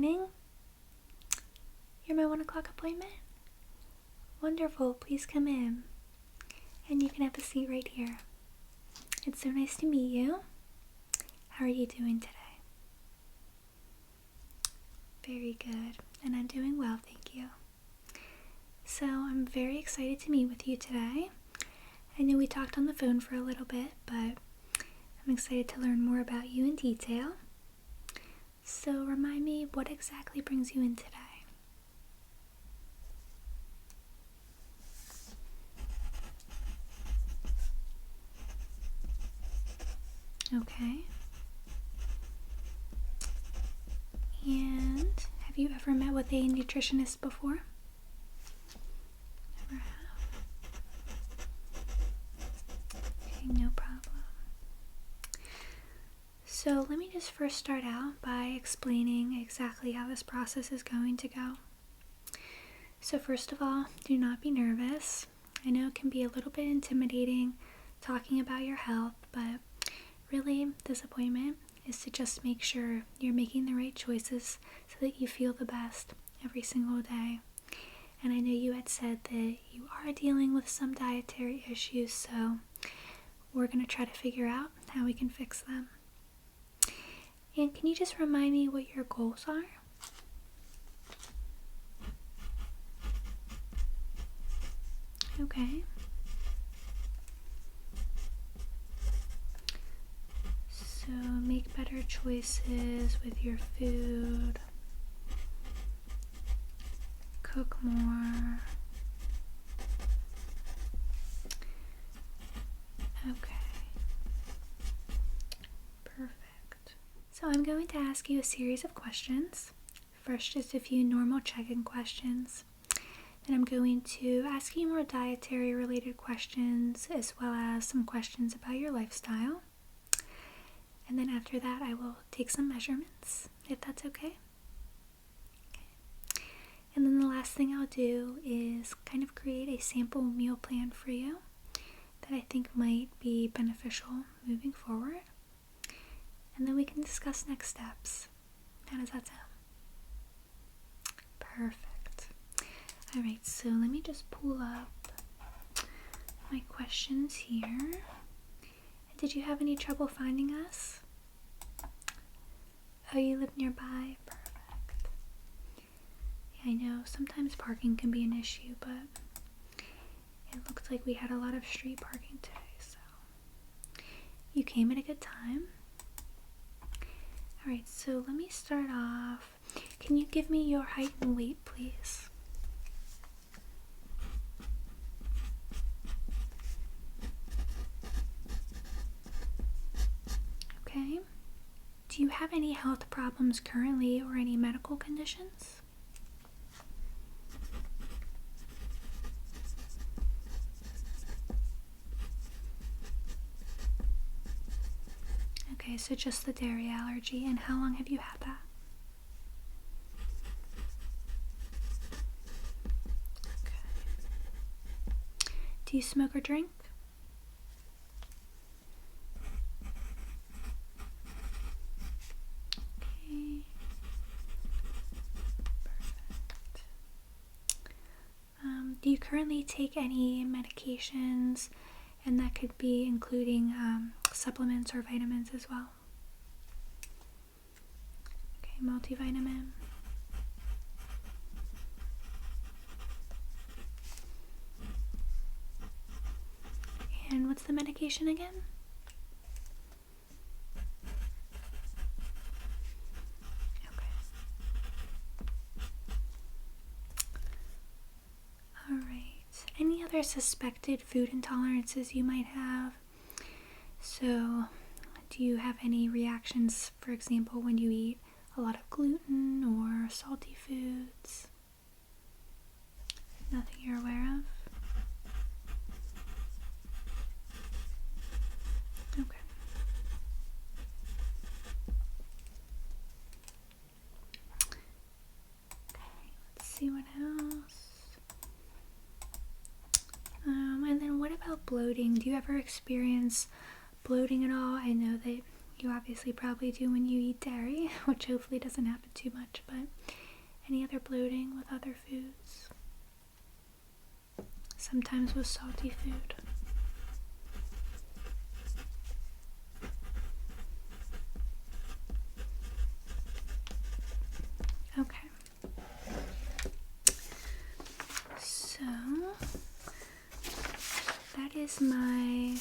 morning. You're my 1 o'clock appointment? Wonderful, please come in. And you can have a seat right here. It's so nice to meet you. How are you doing today? Very good, and I'm doing well, thank you. So I'm very excited to meet with you today. I know we talked on the phone for a little bit, but I'm excited to learn more about you in detail. So remind me, what exactly brings you in today? Okay. And have you ever met with a nutritionist before? Never have. Okay, no problem. So let me just first start out by explaining exactly how this process is going to go. So first of all, do not be nervous. I know it can be a little bit intimidating talking about your health, but really this appointment is to just make sure you're making the right choices so that you feel the best every single day. And I know you had said that you are dealing with some dietary issues, so we're going to try to figure out how we can fix them. And can you just remind me what your goals are? Okay. So make better choices with your food. Cook more. Okay. Perfect. So I'm going to ask you a series of questions. First, just a few normal check-in questions. Then I'm going to ask you more dietary related questions as well as some questions about your lifestyle. And then after that, I will take some measurements, if that's okay. Okay. And then the last thing I'll do is kind of create a sample meal plan for you that I think might be beneficial moving forward. And then we can discuss next steps. How does that sound? Perfect. Alright, so let me just pull up my questions here. Did you have any trouble finding us? Oh, you live nearby? Perfect. Yeah, I know sometimes parking can be an issue, but it looked like we had a lot of street parking today, so you came at a good time. Alright, so let me start off. Can you give me your height and weight, please? Okay. Do you have any health problems currently or any medical conditions? Okay, so just the dairy allergy. And how long have you had that? Okay. Do you smoke or drink? Okay. Perfect. Do you currently take any medications? And that could be including supplements or vitamins as well. Okay, multivitamin. And what's the medication again? Okay. Alright. Any other suspected food intolerances you might have? So, do you have any reactions, for example, when you eat a lot of gluten or salty foods? Nothing you're aware of? Okay. Okay, let's see what else. And then what about bloating? Do you ever experience bloating at all? I know that you obviously probably do when you eat dairy, which hopefully doesn't happen too much, but any other bloating with other foods? Sometimes with salty food. Okay. So that is my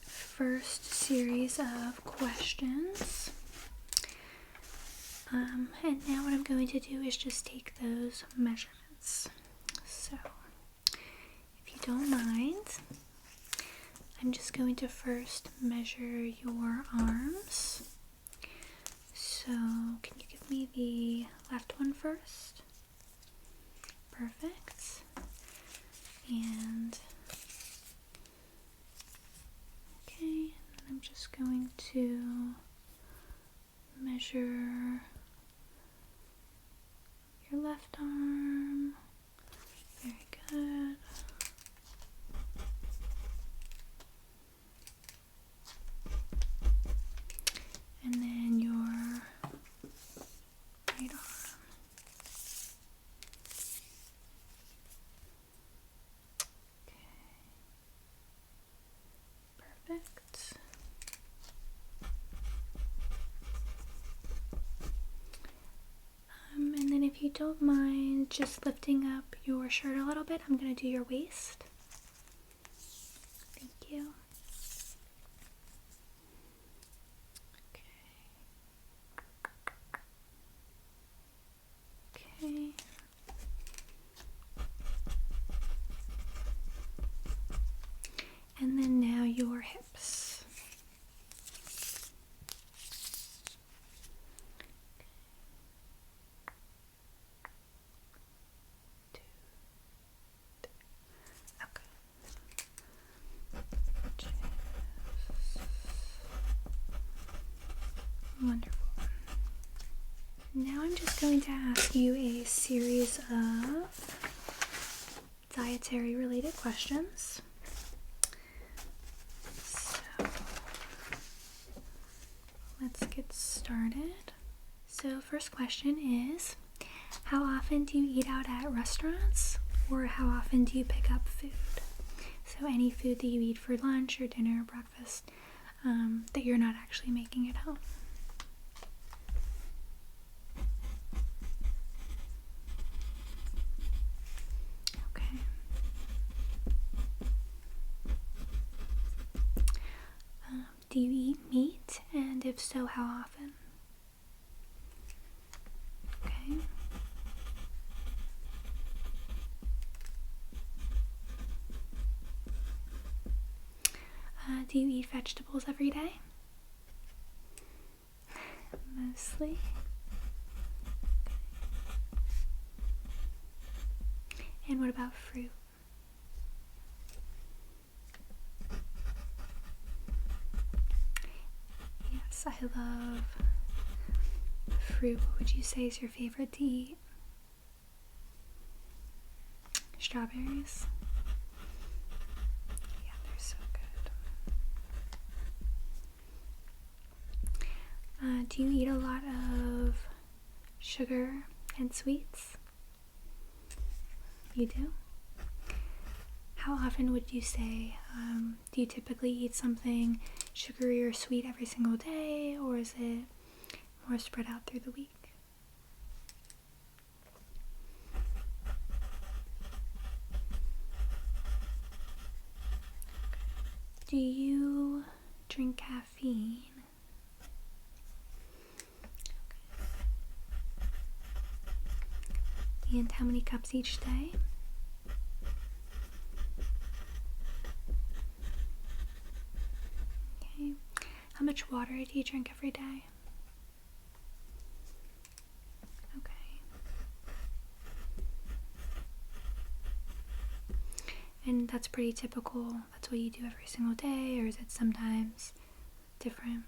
first series of questions. And now what I'm going to do is just take those measurements. So, if you don't mind, I'm just going to first measure your arms. So, can you give me the left one first? Perfect. And, okay, I'm just going to measure your left arm. Very good. And then your right arm. Okay. Perfect. And then if you don't mind just lifting up your shirt a little bit, I'm going to do your waist. Thank you. Okay. And then now your hips. Wonderful. Now I'm just going to ask you a series of dietary related questions. So let's get started. So first question is, how often do you eat out at restaurants, or how often do you pick up food? So any food that you eat for lunch or dinner or breakfast that you're not actually making at home. Do you eat meat, and if so, how often? Okay. Do you eat vegetables every day? Mostly. And what about fruit? Yes, I love fruit. What would you say is your favorite to eat? Strawberries? Yeah, they're so good. Do you eat a lot of sugar and sweets? You do? How often would you say, do you typically eat something sugary or sweet every single day, or is it more spread out through the week? Do you drink caffeine? Okay. And how many cups each day? Okay. How much water do you drink every day? Okay. And that's pretty typical. That's what you do every single day, or is it sometimes different?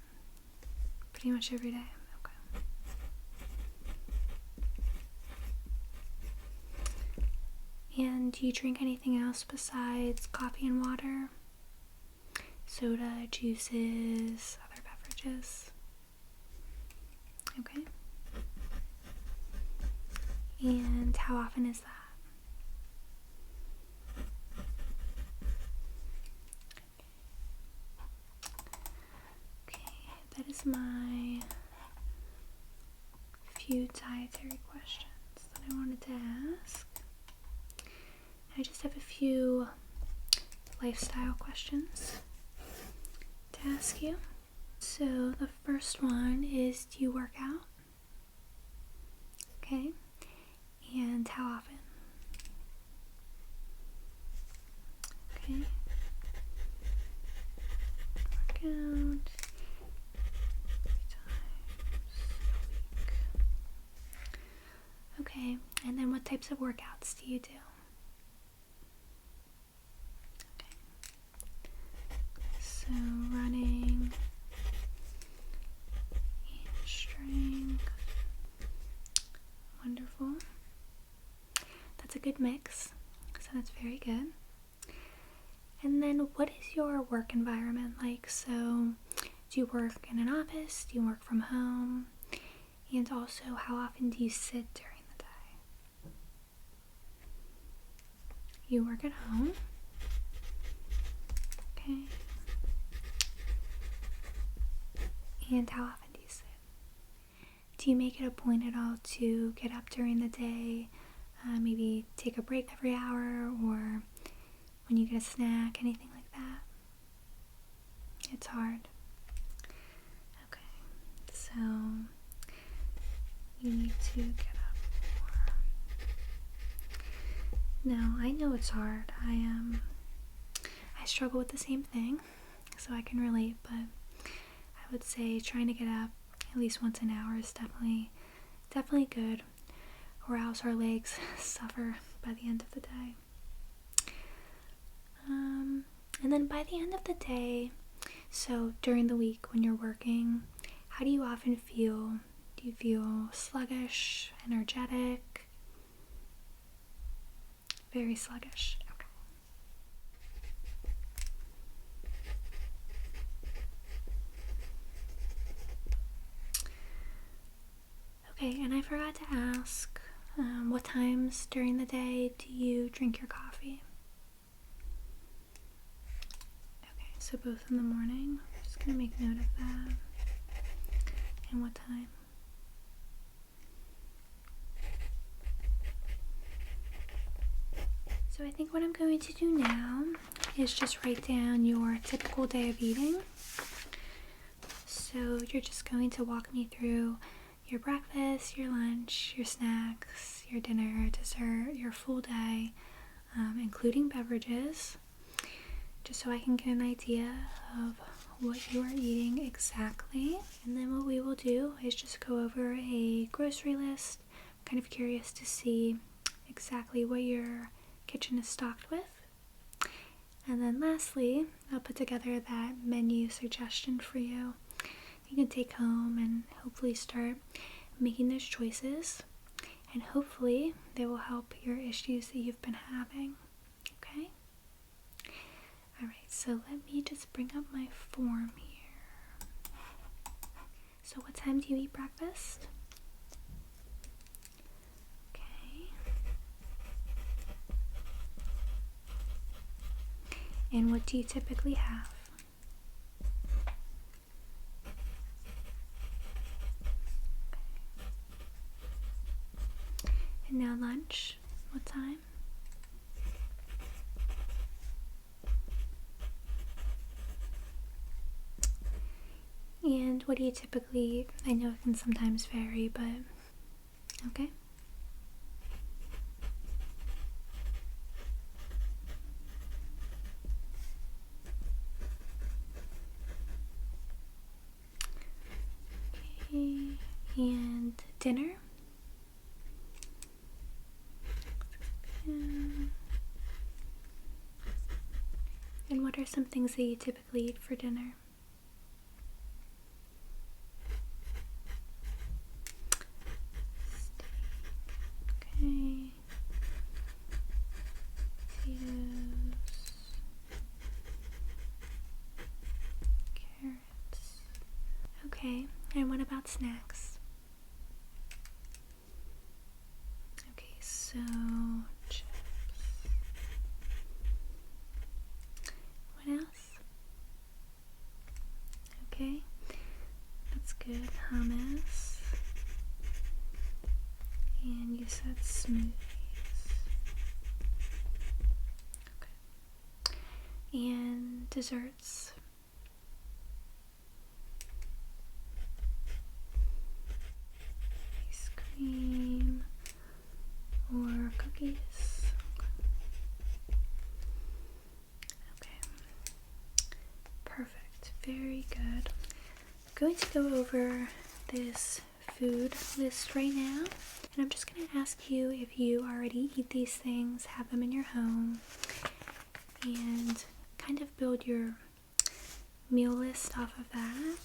Pretty much every day. Okay. And do you drink anything else besides coffee and water? Soda, juices, other beverages? beverages. Okay. And how often is that? Okay, that is my few dietary questions that I wanted to ask. I just have a few lifestyle questions to ask you. So the first one is, do you work out? Okay. And how often? Okay. Work out 3 times a week. Okay. And then what types of workouts do you do? Okay. So running and strength. Wonderful. That's a good mix, so that's very good. And then what is your work environment like? So do you work in an office? Do you work from home? And also, how often do you sit during the day? You work at home? Okay. And how often do you sit? Do you make it a point at all to get up during the day? Maybe take a break every hour, or when you get a snack, anything like that? It's hard. Okay, so you need to get up more. Now, I know it's hard. I struggle with the same thing, so I can relate, but I would say trying to get up at least once an hour is definitely good, or else our legs suffer by the end of the day. And then by the end of the day, so during the week when you're working, how do you often feel? Do you feel sluggish, energetic? Very sluggish. Okay, and I forgot to ask, what times during the day do you drink your coffee? Okay, so both in the morning. I'm just gonna make note of that. And what time? So I think what I'm going to do now is just write down your typical day of eating. So you're just going to walk me through your breakfast, your lunch, your snacks, your dinner, dessert, your full day, including beverages, just so I can get an idea of what you are eating exactly. And then what we will do is just go over a grocery list. I'm kind of curious to see exactly what your kitchen is stocked with. And then lastly, I'll put together that menu suggestion for you. You can take home and hopefully start making those choices, and hopefully they will help your issues that you've been having. Okay? Alright, so let me just bring up my form here. So what time do you eat breakfast? Okay. And what do you typically have? And now lunch, what time? And what do you typically eat? I know it can sometimes vary, but okay. Okay, and dinner? And what are some things that you typically eat for dinner? Steak. Okay. Potatoes. Carrots. Okay, and what about snacks? Okay, so chips. What else? Okay, that's good. Hummus. And you said smoothies. Okay. And desserts. Ice cream or cookies. Okay. Perfect. Very good. I'm going to go over this food list right now, and I'm just going to ask you if you already eat these things, have them in your home, and kind of build your meal list off of that.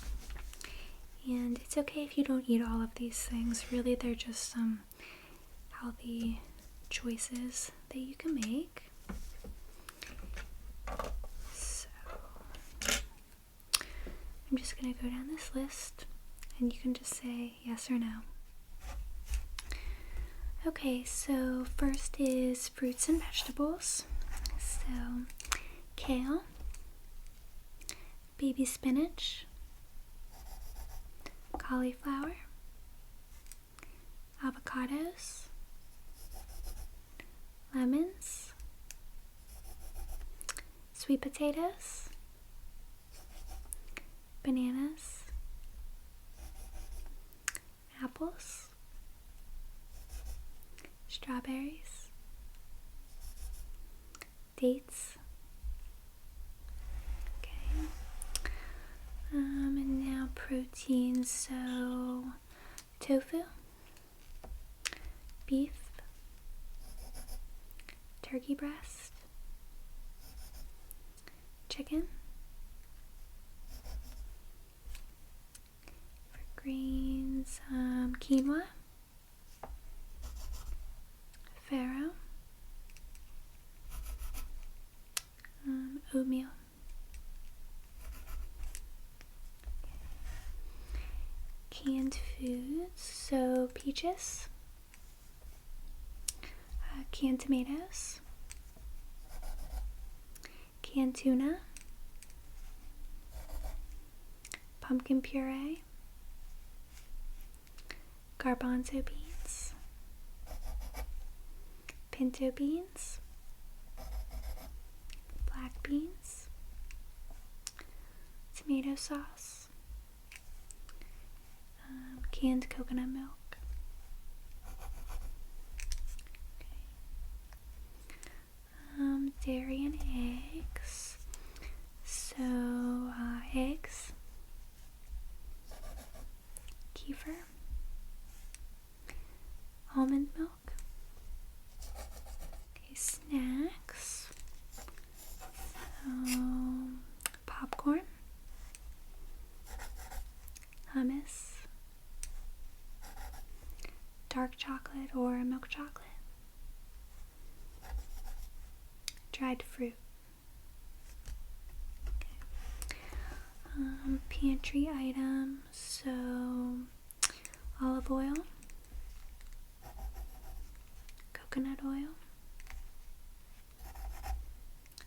And it's okay if you don't eat all of these things. Really, they're just some healthy choices that you can make. So I'm just going to go down this list, and you can just say yes or no. Okay, so first is fruits and vegetables. So kale, baby spinach, cauliflower, avocados, lemons, sweet potatoes, bananas, apples, strawberries, dates. Okay. And now protein, so tofu, beef, turkey breast, chicken. For greens, quinoa, farro, oatmeal. Canned foods, so peaches, canned tomatoes, canned tuna, pumpkin puree, garbanzo beans, pinto beans, black beans, tomato sauce, canned coconut milk. Okay. Dairy and eggs. So eggs, kefir, almond milk. Okay, snacks. So popcorn, hummus, dark chocolate or milk chocolate, dried fruit. Okay. Pantry items, so olive oil, coconut oil,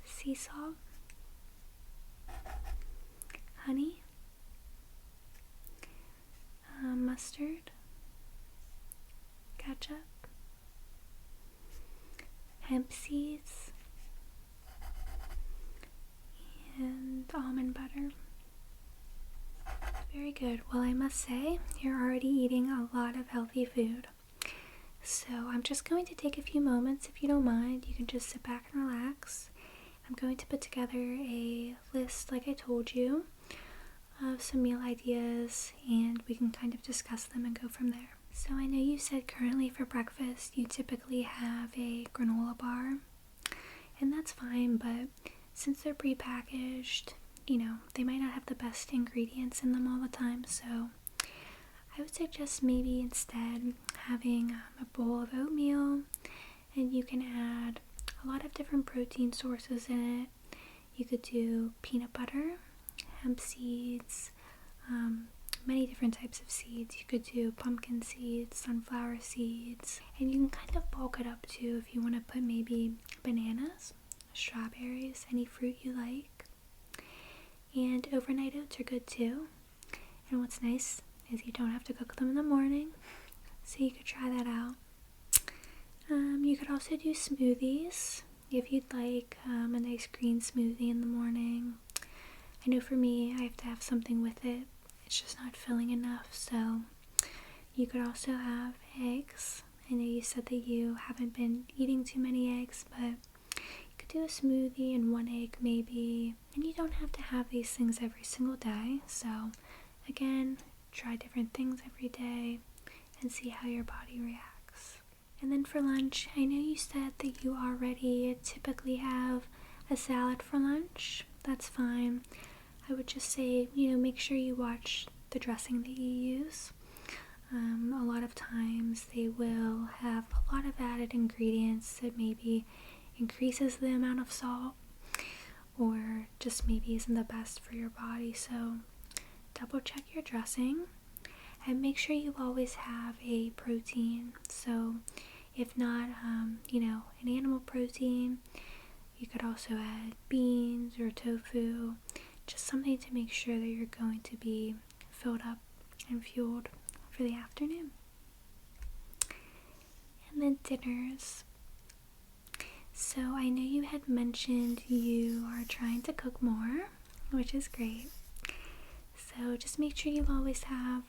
sea salt, honey, mustard, ketchup, hemp seeds, and almond butter. Very good. Well, I must say, you're already eating a lot of healthy food. So I'm just going to take a few moments, if you don't mind. You can just sit back and relax. I'm going to put together a list, like I told you, of some meal ideas, and we can kind of discuss them and go from there. So I know you said currently for breakfast you typically have a granola bar, and that's fine, but since they're prepackaged, they might not have the best ingredients in them all the time, so I would suggest maybe instead having a bowl of oatmeal, and you can add a lot of different protein sources in it. You could do peanut butter, hemp seeds, many different types of seeds. You could do pumpkin seeds, sunflower seeds, and you can kind of bulk it up too if you want to put maybe bananas, strawberries, any fruit you like. And overnight oats are good too. And what's nice is you don't have to cook them in the morning, so you could try that out. You could also do smoothies if you'd like a nice green smoothie in the morning. I know for me, I have to have something with it. It's just not filling enough, so you could also have eggs. I know you said that you haven't been eating too many eggs, but you could do a smoothie and 1 egg maybe. And you don't have to have these things every single day, so again, try different things every day and see how your body reacts. And then for lunch, I know you said that you already typically have a salad for lunch. That's fine. I would just say, make sure you watch the dressing that you use. A lot of times they will have a lot of added ingredients that maybe increases the amount of salt or just maybe isn't the best for your body. So double check your dressing and make sure you always have a protein. So if not, an animal protein, you could also add beans or tofu, just something to make sure that you're going to be filled up and fueled for the afternoon. And then dinners. So I know you had mentioned you are trying to cook more, which is great. So just make sure you always have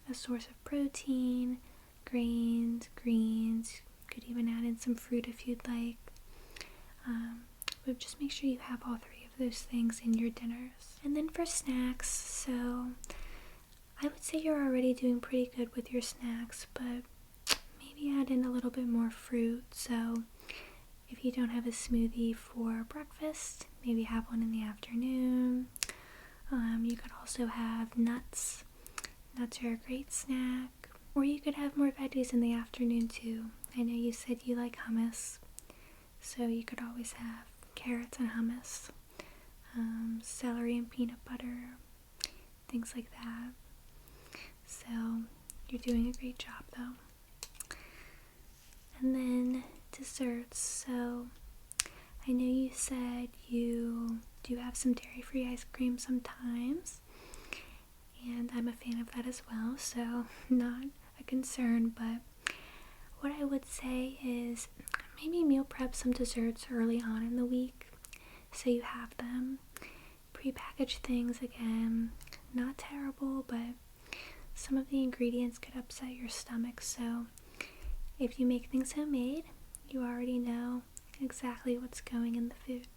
a source of protein, grains, greens. You could even add in some fruit if you'd like. But just make sure you have all 3 of those things in your dinners. And then for snacks, so I would say you're already doing pretty good with your snacks, but maybe add in a little bit more fruit. So if you don't have a smoothie for breakfast, maybe have one in the afternoon. You could also have nuts. Nuts are a great snack. Or you could have more veggies in the afternoon too. I know you said you like hummus, so you could always have carrots and hummus, celery and peanut butter, things like that. So you're doing a great job though. And then desserts. So I know you said you do have some dairy-free ice cream sometimes, and I'm a fan of that as well, so not a concern. But what I would say is maybe meal prep some desserts early on in the week so you have them. Prepackaged things, again, not terrible, but some of the ingredients could upset your stomach. So if you make things homemade, you already know exactly what's going in the food.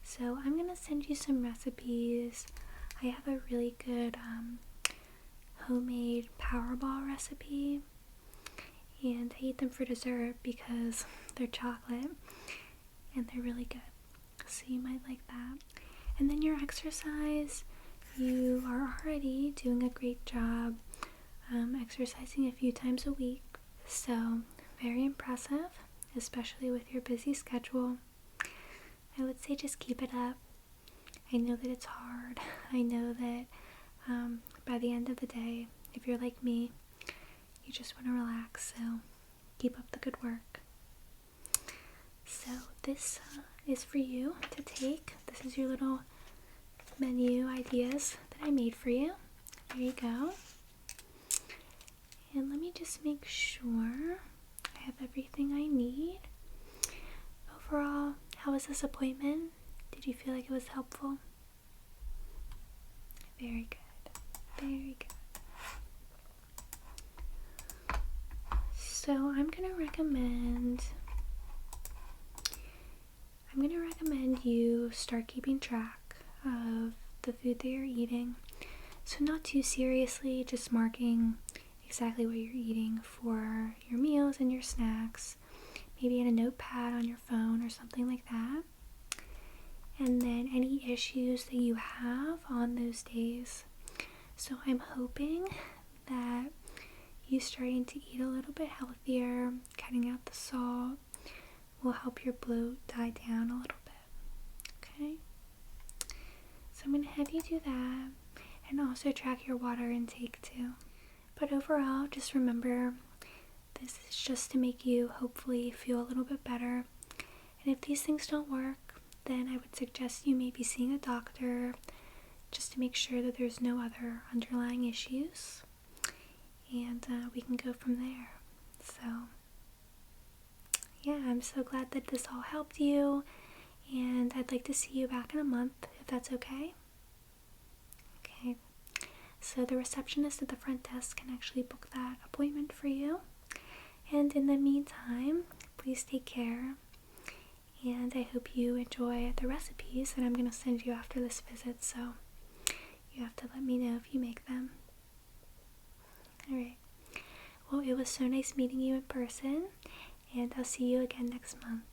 So I'm going to send you some recipes. I have a really good homemade Powerball recipe, and I eat them for dessert because they're chocolate and they're really good. So you might like that. And then your exercise, you are already doing a great job exercising a few times a week. So very impressive, especially with your busy schedule. I would say just keep it up. I know that it's hard. I know that by the end of the day, if you're like me, you just want to relax. So keep up the good work. So this is for you to take. This is your little menu ideas that I made for you. There you go. And let me just make sure I have everything I need. Overall, how was this appointment? Did you feel like it was helpful? Very good. Very good. So I'm gonna recommend you start keeping track of the food that you're eating. So not too seriously, just marking exactly what you're eating for your meals and your snacks. Maybe in a notepad on your phone or something like that. And then any issues that you have on those days. So I'm hoping that you starting to eat a little bit healthier, cutting out the salt, will help your bloat die down a little bit. Okay? So I'm going to have you do that. and also track your water intake too. But overall, just remember, this is just to make you hopefully feel a little bit better. And if these things don't work, then I would suggest you maybe seeing a doctor just to make sure that there's no other underlying issues. And we can go from there. So, yeah, I'm so glad that this all helped you. And I'd like to see you back in a month, if that's okay. Okay. So the receptionist at the front desk can actually book that appointment for you. And in the meantime, please take care. And I hope you enjoy the recipes that I'm going to send you after this visit. So you have to let me know if you make them. Alright. Well, it was so nice meeting you in person. And I'll see you again next month.